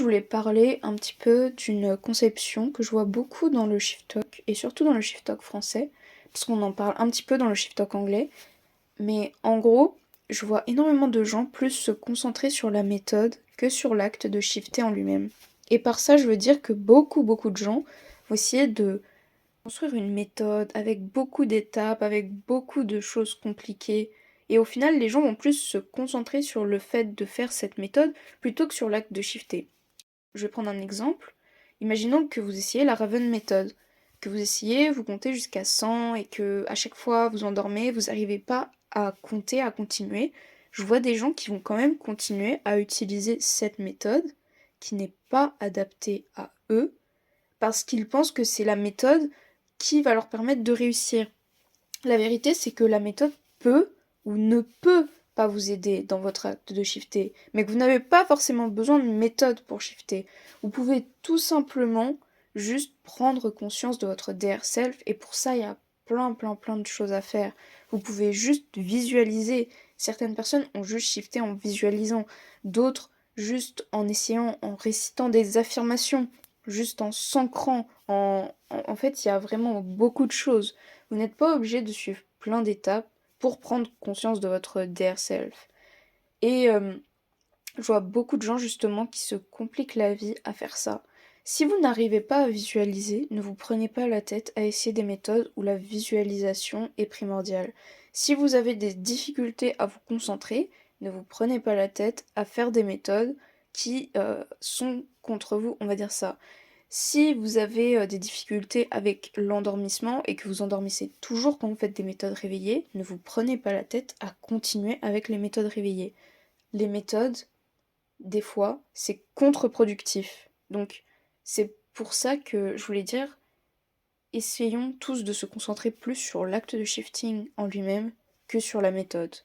voulais parler un petit peu d'une conception que je vois beaucoup dans le Shift Talk, et surtout dans le Shift Talk français, parce qu'on en parle un petit peu dans le Shift Talk anglais. Mais en gros, je vois énormément de gens plus se concentrer sur la méthode que sur l'acte de shifter en lui-même. Et par ça, je veux dire que beaucoup de gens vont essayer de construire une méthode avec beaucoup d'étapes, avec beaucoup de choses compliquées. Et au final, les gens vont plus se concentrer sur le fait de faire cette méthode plutôt que sur l'acte de shifter. Je vais prendre un exemple. Imaginons que vous essayez la Raven méthode, que vous essayez, vous comptez jusqu'à 100 et que à chaque fois vous endormez, vous n'arrivez pas à compter, à continuer. Je vois des gens qui vont quand même continuer à utiliser cette méthode qui n'est pas adaptée à eux parce qu'ils pensent que c'est la méthode qui va leur permettre de réussir. La vérité, c'est que la méthode peut ou ne peut pas vous aider dans votre acte de shifter, mais que vous n'avez pas forcément besoin de méthode pour shifter. Vous pouvez tout simplement juste prendre conscience de votre DR self, et pour ça, il y a plein de choses à faire. Vous pouvez juste visualiser. Certaines personnes ont juste shifté en visualisant, d'autres juste en essayant, en récitant des affirmations, juste en s'ancrant. En fait, il y a vraiment beaucoup de choses. Vous n'êtes pas obligé de suivre plein d'étapes pour prendre conscience de votre DR self. Et je vois beaucoup de gens justement qui se compliquent la vie à faire ça. Si vous n'arrivez pas à visualiser, ne vous prenez pas la tête à essayer des méthodes où la visualisation est primordiale. Si vous avez des difficultés à vous concentrer, ne vous prenez pas la tête à faire des méthodes qui sont contre vous, on va dire ça. Si vous avez des difficultés avec l'endormissement et que vous endormissez toujours quand vous faites des méthodes réveillées, ne vous prenez pas la tête à continuer avec les méthodes réveillées. Les méthodes, des fois, c'est contre-productif. Donc, c'est pour ça que je voulais dire, essayons tous de se concentrer plus sur l'acte de shifting en lui-même que sur la méthode.